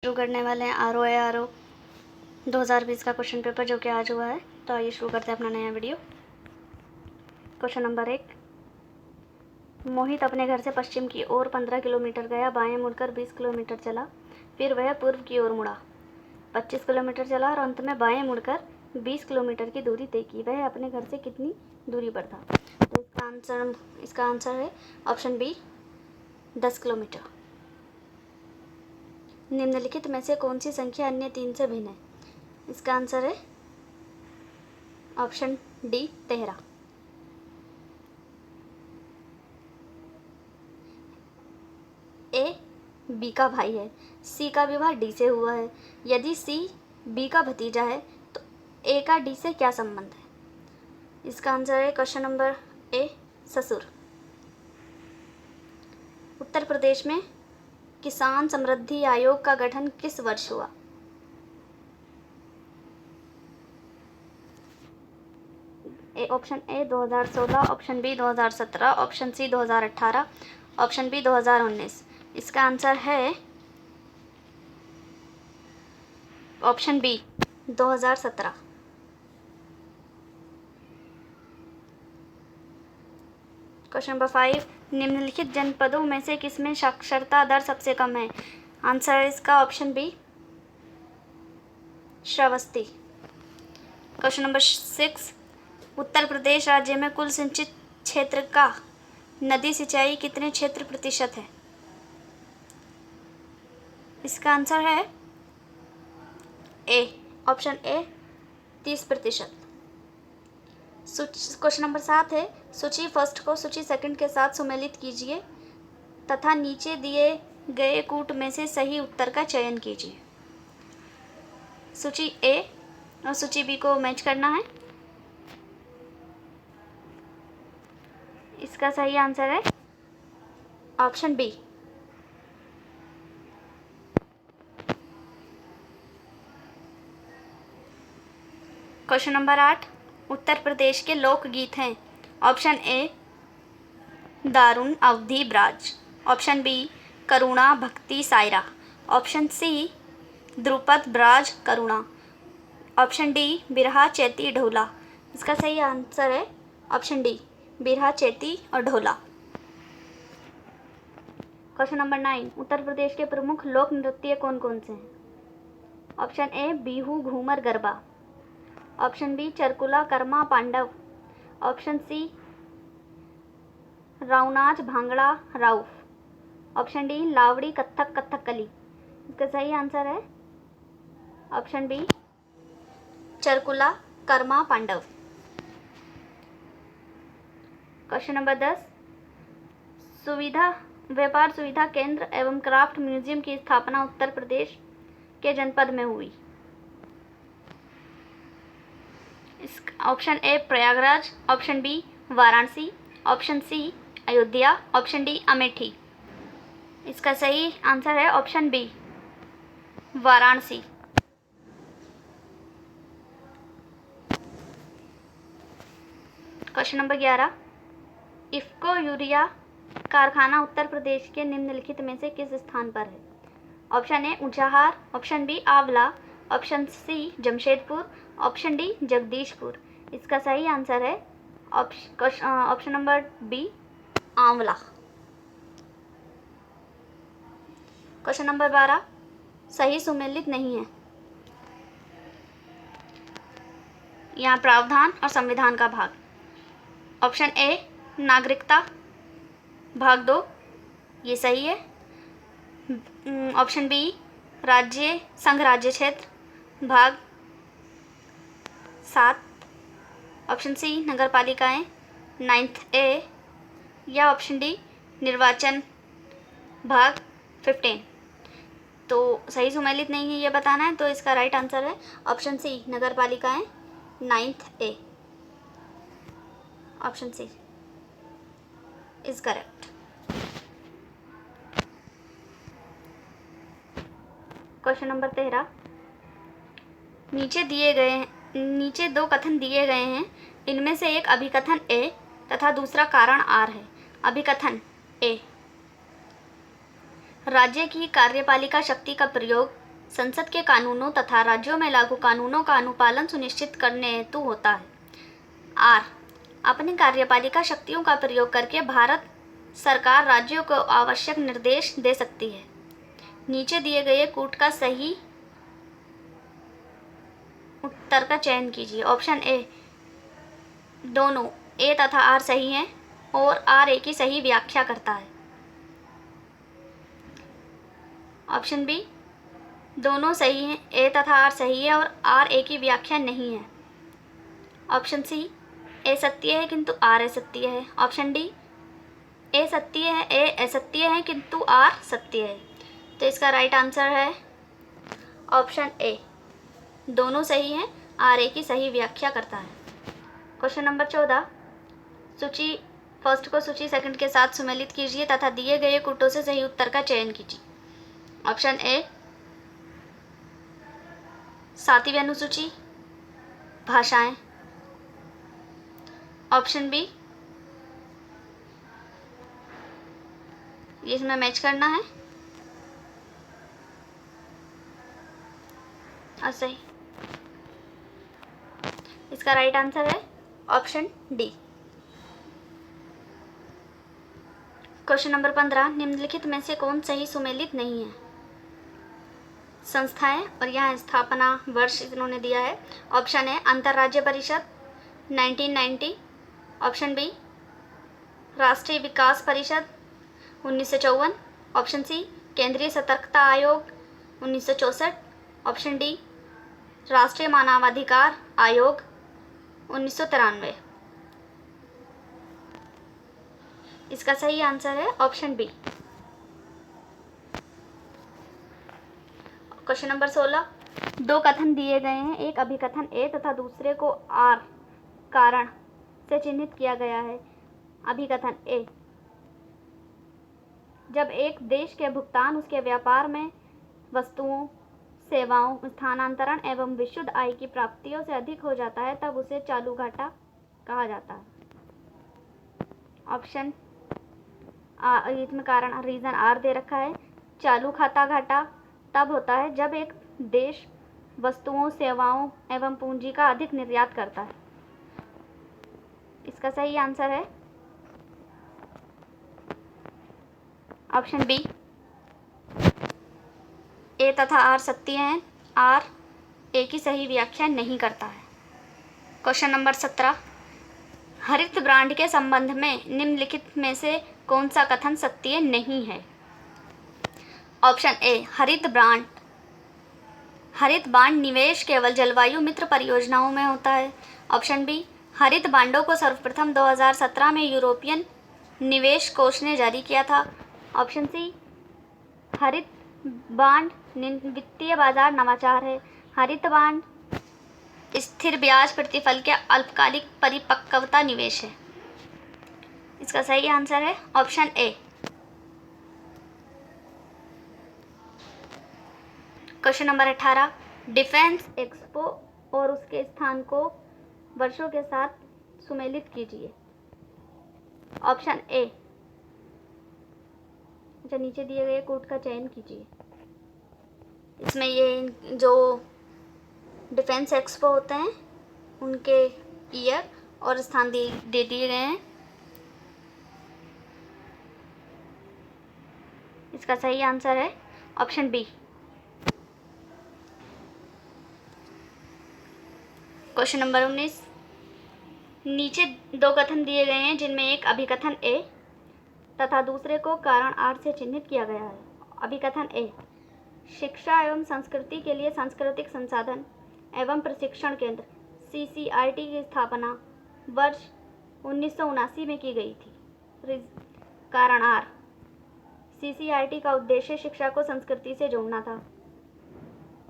शुरू करने वाले हैं ROA 2020 का क्वेश्चन पेपर जो कि आज हुआ है। तो आइए शुरू करते हैं अपना नया वीडियो। Question number 1। मोहित अपने घर से पश्चिम की ओर 15 किलोमीटर गया, बाएं मुड़कर 20 किलोमीटर चला, फिर वह पूर्व की ओर मुड़ा, 25 किलोमीटर चला और अंत में बाएं मुड़कर 20 किलोमीटर की दूरी तय की। वह अपने घर से कितनी दूरी पर था? तो इसका आंसर है ऑप्शन बी, 10 किलोमीटर। निम्नलिखित में से कौन सी संख्या अन्य 3 से भिन्न है? इसका आंसर है ऑप्शन डी, 13। ए बी का भाई है, सी का विवाह डी से हुआ है। यदि सी बी का भतीजा है तो ए का डी से क्या संबंध है? इसका आंसर है क्वेश्चन नंबर ए, ससुर। उत्तर प्रदेश में किसान समृद्धि आयोग का गठन किस वर्ष हुआ? Option A 2016, option B 2017, option C 2018, option B 2019। इसका आंसर है ऑप्शन बी, 2017। Question number 5। निम्नलिखित जनपदों में से किसमें साक्षरता दर सबसे कम है? आंसर है इसका option B, Shravasti. Question number 6। Uttar Pradesh राज्य में कुल सिंचित क्षेत्र का नदी सिंचाई कितने क्षेत्र प्रतिशत है? इसका आंसर है ए, ऑप्शन ए, 30%। क्वेश्चन नंबर 7 है, सूची फर्स्ट को सूची सेकंड के साथ सुमेलित कीजिए तथा नीचे दिए गए कूट में से सही उत्तर का चयन कीजिए। सूची ए और सूची बी को मैच करना है। इसका सही आंसर है option B. Question number 8। Uttar Pradesh के लोकगीत हैं। ऑप्शन ए, दारुण अवधि ब्राज, ऑप्शन बी, करुणा भक्ति सायरा, ऑप्शन सी, द्रुपद ब्राज करुणा, ऑप्शन डी, बिरहा चैती ढोला। इसका सही आंसर है ऑप्शन डी, बिरहा चैती और ढोला। Question number 9। उत्तर प्रदेश के प्रमुख लोक नृत्य कौन कौन से हैं? Option A, Bihu Ghoomar Garba, option B, Charkula Karma Pandav, option C, रावनाच भांगड़ा राउफ, ऑप्शन डी, लावड़ी कथक कथकली। इसका सही आंसर है option B, Charkula Karma Pandav. Question number 10। व्यापार सुविधा केंद्र एवं क्राफ्ट म्यूजियम की स्थापना उत्तर प्रदेश के जनपद में हुई? Option A, Prayagraj, option B, Varanasi, option C, Ayodhya, option D, Amethi. इसका सही आंसर है option B, Varanasi. Question number 11। IFFCO urea कारखाना उत्तर प्रदेश के निम्नलिखित में से किस स्थान पर है? Option A, Unchahar, option B, Aonla, option C, Jamshedpur, option D, Jagdishpur. इसका सही आंसर है option number B, Aonla. Question number 12। सही सुमेलित नहीं है। यहाँ प्रावधान और संविधान का भाग। ऑप्शन ए, नागरिकता भाग 2, ये सही है। ऑप्शन बी, राज्य संघ राज्य क्षेत्र भाग 7, ऑप्शन सी, नगर पालिकाएँ 9th ए, या ऑप्शन डी, निर्वाचन भाग 15। तो सही सुमेलित नहीं है ये बताना है, तो इसका राइट आंसर है ऑप्शन सी, नगर पालिकाएँ 9th A. Option C is correct. Question number 13। नीचे दो कथन दिए गए हैं, इनमें से एक अभिकथन ए तथा दूसरा कारण आर है। अभिकथन ए, राज्य की कार्यपालिका शक्ति का प्रयोग संसद के कानूनों तथा राज्यों में लागू कानूनों का अनुपालन सुनिश्चित करने हेतु होता है। आर, अपनी कार्यपालिका शक्तियों का प्रयोग करके भारत सरकार राज्यों को आवश्यक निर्देश दे सकती है। नीचे दिए गए कूट का सही उत्तर का चयन कीजिए। ऑप्शन ए, दोनों ए तथा आर सही हैं और आर ए की सही व्याख्या करता है। ऑप्शन बी, दोनों सही हैं, ए तथा आर सही है और आर ए की व्याख्या नहीं है। ऑप्शन सी, ए सत्य है किंतु आर असत्य है। ऑप्शन डी, ए सत्य है, ए असत्य है किंतु आर सत्य है। तो इसका राइट आंसर है ऑप्शन ए, दोनों सही हैं, आर ए की सही व्याख्या करता है। क्वेश्चन नंबर 14, सूची फर्स्ट को सूची सेकंड के साथ सुमेलित कीजिए तथा दिए गए कूटों से सही उत्तर का चयन कीजिए। ऑप्शन ए, सातवीं अनुसूची भाषाएं। ऑप्शन बी, इसमें मैच करना है और सही। इसका राइट आंसर है ऑप्शन डी। क्वेश्चन नंबर 15, निम्नलिखित में से कौन सही सुमेलित नहीं है? संस्थाएं और यहाँ स्थापना वर्ष इन्होंने दिया है। ऑप्शन ए, अंतर्राज्य परिषद 1990। ऑप्शन बी, राष्ट्रीय विकास परिषद 1954। ऑप्शन सी, केंद्रीय सतर्कता आयोग 1964। ऑप्शन डी, राष्ट्रीय मानवाधिकार आयोग 1993। इसका सही आंसर है ऑप्शन बी। क्वेश्चन नंबर 16, दो कथन दिए गए हैं, एक अभिकथन ए तथा दूसरे को आर कारण से चिन्हित किया गया है। अभिकथन ए, जब एक देश के भुगतान उसके व्यापार में वस्तुओं, सेवाओं, स्थानांतरण एवं विशुद्ध आय की प्राप्तियों से अधिक हो जाता है तब उसे चालू घाटा कहा जाता है। ऑप्शन इसमें कारण रीजन आर दे रखा है। चालू खाता घाटा तब होता है जब एक देश वस्तुओं, सेवाओं एवं पूंजी का अधिक निर्यात करता है। इसका सही आंसर है ऑप्शन बी, ए तथा आर सत्य हैं, आर ए की सही व्याख्या नहीं करता है। क्वेश्चन नंबर 17, हरित ब्रांड के संबंध में निम्नलिखित में से कौन सा कथन सत्य नहीं है? ऑप्शन ए, हरित बांड निवेश केवल जलवायु मित्र परियोजनाओं में होता है। ऑप्शन बी, हरित बांडों को सर्वप्रथम 2017 में यूरोपियन निवेश कोष ने जारी किया था। ऑप्शन सी, हरित बांड वित्तीय बाजार नवाचार है। हरित बांड स्थिर ब्याज प्रतिफल के अल्पकालिक परिपक्वता निवेश है। इसका सही आंसर है ऑप्शन ए। क्वेश्चन नंबर 18, डिफेंस एक्सपो और उसके स्थान को वर्षों के साथ सुमेलित कीजिए। ऑप्शन ए, नीचे दिए गए कोड का चयन कीजिए। इसमें ये जो डिफेंस एक्सपो होते हैं उनके ईयर और स्थान दे दिए गए हैं। इसका सही आंसर है ऑप्शन बी। क्वेश्चन नंबर 19, नीचे दो कथन दिए गए हैं जिनमें एक अभिकथन ए तथा दूसरे को कारण आर से चिन्हित किया गया है। अभिकथन ए, शिक्षा एवं संस्कृति के लिए सांस्कृतिक संसाधन एवं प्रशिक्षण केंद्र CCRT की स्थापना वर्ष 1979 में की गई थी। कारण आर, CCRT का उद्देश्य शिक्षा को संस्कृति से जोड़ना था।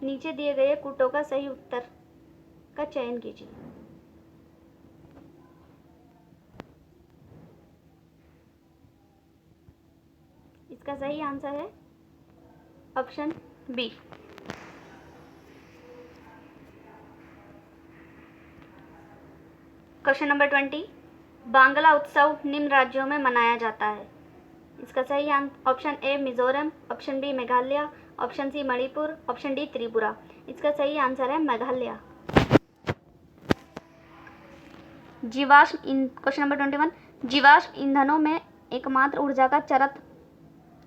नीचे दिए गए कूटों का सही उत्तर का चयन कीजिए। इसका सही आंसर है ऑप्शन बी। क्वेश्चन नंबर 20, बांग्ला उत्सव निम्न राज्यों में मनाया जाता है। इसका सही option A Mizoram, option B Meghalaya, option C Manipur, option D Tripura. इसका सही आंसर है मेघालय। क्वेश्चन नंबर 21, जीवाश्म ईंधनों में एकमात्र ऊर्जा का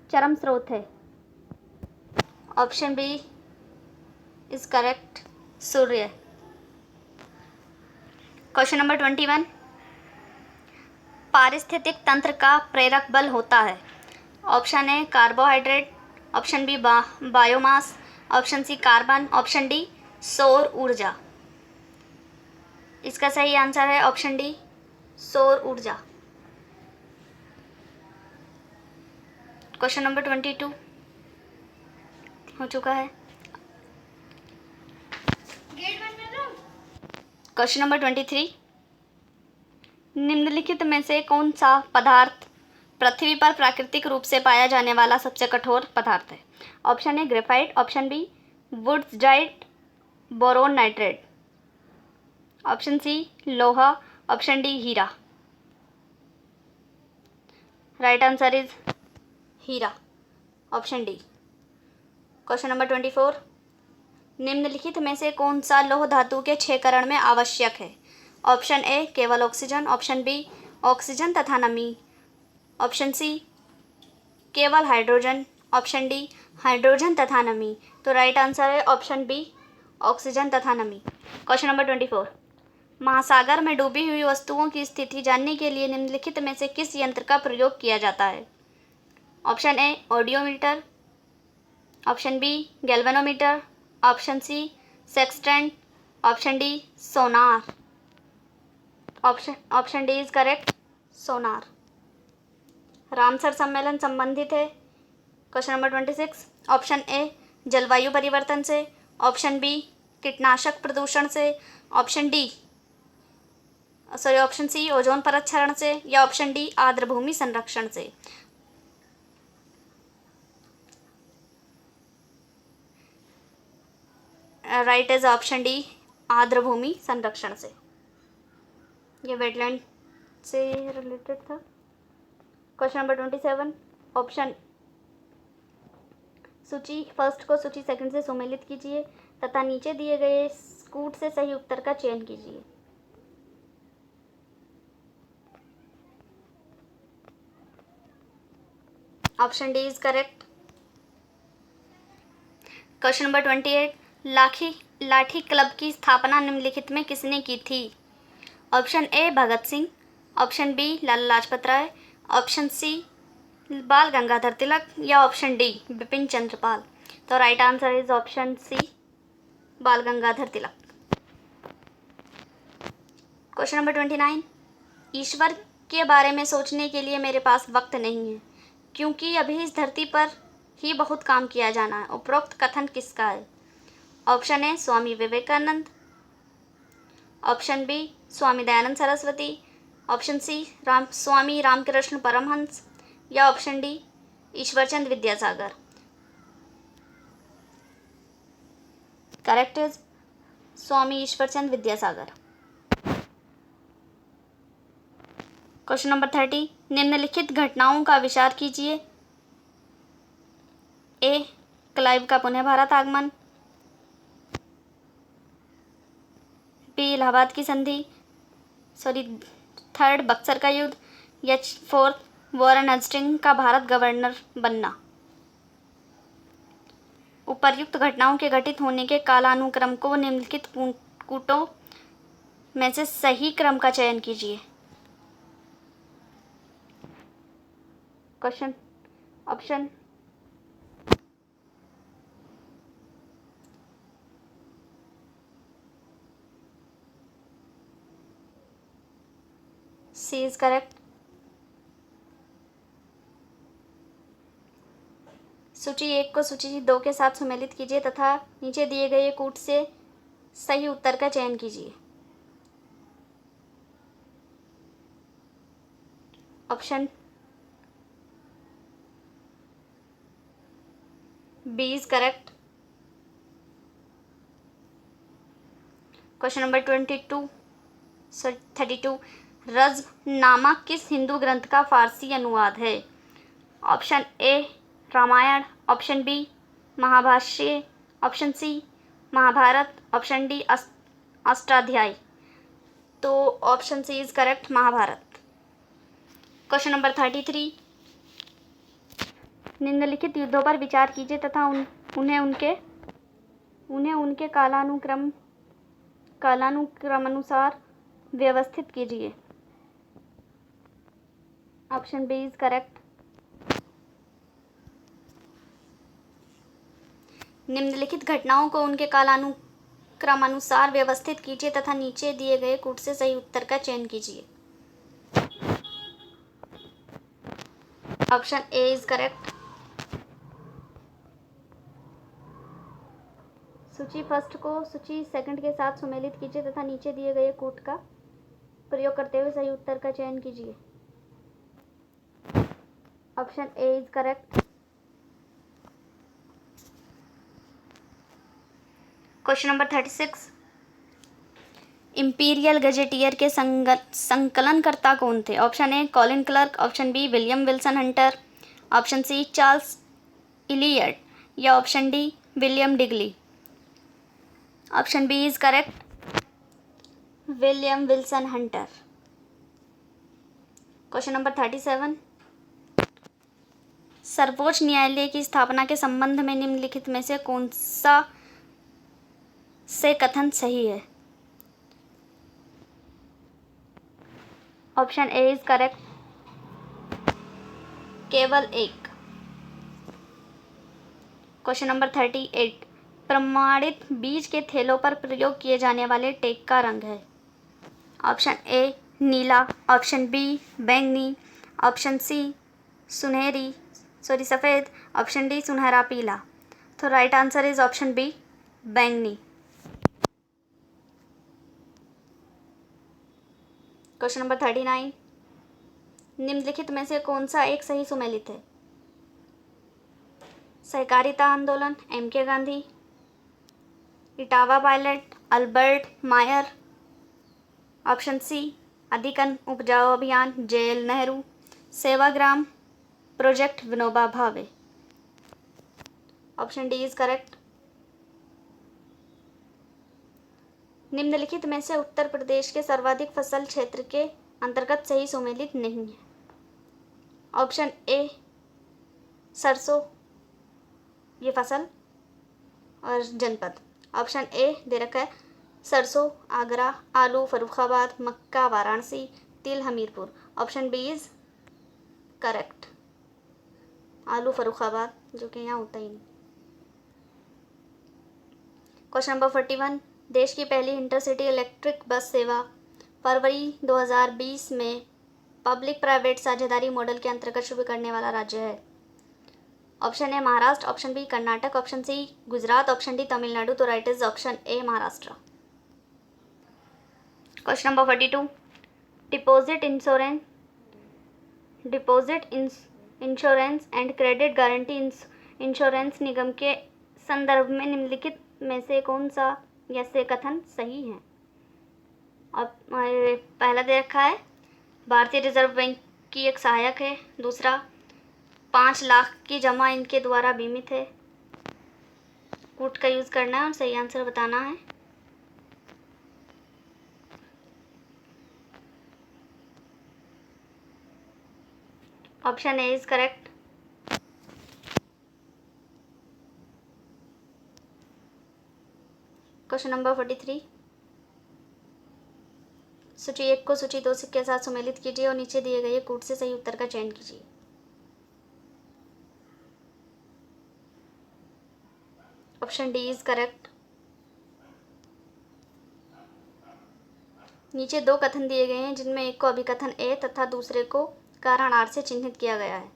चरम स्रोत है। ऑप्शन बी इज करेक्ट, सूर्य। क्वेश्चन नंबर 21, पारिस्थितिक तंत्र का प्रेरक बल होता है। Option A carbohydrate, option B biomass, option C carbon, option D सौर ऊर्जा। इसका सही आंसर है ऑप्शन डी सौर ऊर्जा। क्वेश्चन नंबर 22 हो चुका है। क्वेश्चन नंबर 23, निम्नलिखित में से कौन सा पदार्थ पृथ्वी पर प्राकृतिक रूप से पाया जाने वाला सबसे कठोर पदार्थ है। Option A graphite, option B wurtzite boron nitrate, option C लोहा, ऑप्शन डी हीरा। राइट आंसर इज हीरा, ऑप्शन डी। क्वेश्चन नंबर 24, निम्नलिखित में से कौन सा लौह धातु के क्षयकरण में आवश्यक है। ऑप्शन ए केवल ऑक्सीजन, ऑप्शन बी ऑक्सीजन तथा नमी, ऑप्शन सी केवल हाइड्रोजन, ऑप्शन डी हाइड्रोजन तथा नमी। तो राइट आंसर है ऑप्शन बी ऑक्सीजन तथा नमी। क्वेश्चन नंबर 24, महासागर में डूबी हुई वस्तुओं की स्थिति जानने के लिए निम्नलिखित में से किस यंत्र का प्रयोग किया जाता है। Option A audiometer, option B galvanometer, option C sextant, option D sonar. Option D is correct, sonar. Ramsar सम्मेलन संबंधित है। क्वेश्चन नंबर 26, ऑप्शन ए जलवायु परिवर्तन से, ऑप्शन बी कीटनाशक प्रदूषण से, ऑप्शन सी ओजोन परत क्षरण से, या ऑप्शन डी आर्द्रभूमि संरक्षण से। राइट इज ऑप्शन डी आर्द्रभूमि संरक्षण से। ये वेटलैंड से रिलेटेड था। क्वेश्चन नंबर 27, ऑप्शन सूची फर्स्ट को सूची सेकंड से सुमेलित कीजिए तथा नीचे दिए गए कूट से सही उत्तर का चयन कीजिए। Option D is correct. Question number 28, लाठी क्लब की स्थापना निम्नलिखित में किसने की थी। Option A Bhagat Singh, option B Lala Lajpat Rai, option C Bal Gangadhar Tilak, या ऑप्शन डी बिपिन चंद्र पाल। तो right answer is option C Bal Gangadhar Tilak. Question number 29, ईश्वर के बारे में सोचने के लिए मेरे पास वक्त नहीं है क्योंकि अभी इस धरती पर ही बहुत काम किया जाना है। उपरोक्त कथन किसका है। Option A Swami Vivekananda, option B Swami Dayanand Saraswati, option C Swami Ramakrishna Paramhansa, या option D Ishwarchand Vidyasagar. Correct is Swami Ishwarchand Vidyasagar. Question number 30, निम्नलिखित घटनाओं का विचार कीजिए। ए क्लाइव का पुनः भारत आगमन, बी इलाहाबाद की संधि, थर्ड बक्सर का युद्ध, या फोर्थ वॉरेन हेस्टिंग्स का भारत गवर्नर बनना। उपर्युक्त घटनाओं के घटित होने के कालानुक्रम को निम्नलिखित कूटों में से सही क्रम का चयन कीजिए। Question option C is correct. सूची 1 को सूची 2 के साथ सुमेलित कीजिए तथा नीचे दिए गए कूट से सही उत्तर का चयन कीजिए। Option B is correct. Question number 32 Razmnama किस हिंदू ग्रंथ का फारसी अनुवाद है। Option A Ramayan, option B Mahabhashya, option C Mahabharat, option D Ashtadhyayi. तो option C is correct, Mahabharat. Question number 33, निम्नलिखित युद्धों पर विचार कीजिए तथा उन्हें उनके कालानुक्रमानुसार व्यवस्थित कीजिए। Option B is correct. निम्नलिखित घटनाओं को उनके कालानुक्रमानुसार व्यवस्थित कीजिए तथा नीचे दिए गए कूट से सही उत्तर का चयन कीजिए। Option A is correct. सूची फर्स्ट को सूची सेकंड के साथ सुमेलित कीजिए तथा नीचे दिए गए कूट का प्रयोग करते हुए सही उत्तर का चयन कीजिए। Option A is correct. Question number 36, imperial gazetteer के संकलनकर्ता कौन थे? Option A Colin Clark, option B William Wilson Hunter, option C Charles Elliott या option D William Digby. Option B is correct, William Wilson Hunter. Question number 37, सर्वोच्च न्यायालय की स्थापना के संबंध में निम्नलिखित में से कौन सा से कथन सही है? ऑप्शन ए इज करेक्ट, केवल एक। क्वेश्चन नंबर 38, प्रमाणित बीज के थैलों पर प्रयोग किए जाने वाले टेक का रंग है? ऑप्शन ए नीला, ऑप्शन बी बैंगनी, ऑप्शन सी सफ़ेद, ऑप्शन डी सुनहरा पीला। तो right answer is option B बैंगनी। क्वेश्चन नंबर 39, निम्नलिखित में से कौन सा एक सही सुमेलित है? सहकारिता आंदोलन, एम के गांधी, इटावा पायलट, अल्बर्ट मायर, ऑप्शन सी अधिकन उपजाऊ अभियान, JL Nehru, Sevagram project Vinoba Bhave. Option D is correct. निम्नलिखित में से उत्तर प्रदेश के सर्वाधिक फसल क्षेत्र के अंतर्गत सही सुमेलित नहीं है? ऑप्शन ए सरसों ये फसल और जनपद, ऑप्शन ए दे रखा है सरसों आगरा, आलू फर्रुखाबाद, मक्का वाराणसी, तिल Hamirpur. Option B is correct, आलू फर्रुखाबाद, जो कि यहाँ होता ही नहीं। क्वेश्चन नंबर 41, देश की पहली इंटरसिटी इलेक्ट्रिक बस सेवा फरवरी 2020 में पब्लिक प्राइवेट साझेदारी मॉडल के अंतर्गत शुरू करने वाला राज्य है? Option A Maharashtra, option B Karnataka, option C Gujarat, option D Tamil Nadu. तो right is option A Maharashtra. Question number 42, deposit insurance and credit guarantee insurance निगम के संदर्भ में निम्नलिखित में से कौन सा या से कथन सही है? और पहला दे रखा है भारतीय रिजर्व बैंक की एक सहायक है, दूसरा 5 लाख की जमा इनके द्वारा बीमित है। कूट का यूज़ करना है और सही आंसर बताना है। Option A is correct. Question number 43, सूची 1 को सूची 2 के साथ सुमेलित कीजिए और नीचे दिए गए कूट से सही उत्तर का चयन कीजिए। Option D is correct. नीचे 2 कथन दिए गए हैं जिनमें एक को अभिकथन ए तथा दूसरे को कारण आर से चिन्हित किया गया है।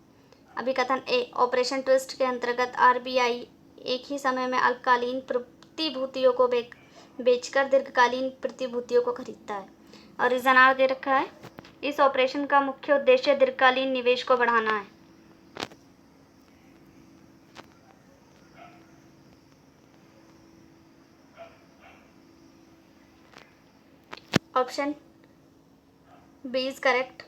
अभिकथन ए, ऑपरेशन ट्विस्ट के अंतर्गत आरबीआई एक ही समय में अल्पकालीन प्रतिभूतियों को बेचकर दीर्घकालीन प्रतिभूतियों को खरीदता है। और रीजन आर दे रखा है, इस ऑपरेशन का मुख्य उद्देश्य दीर्घकालीन निवेश को बढ़ाना है। Option B is correct.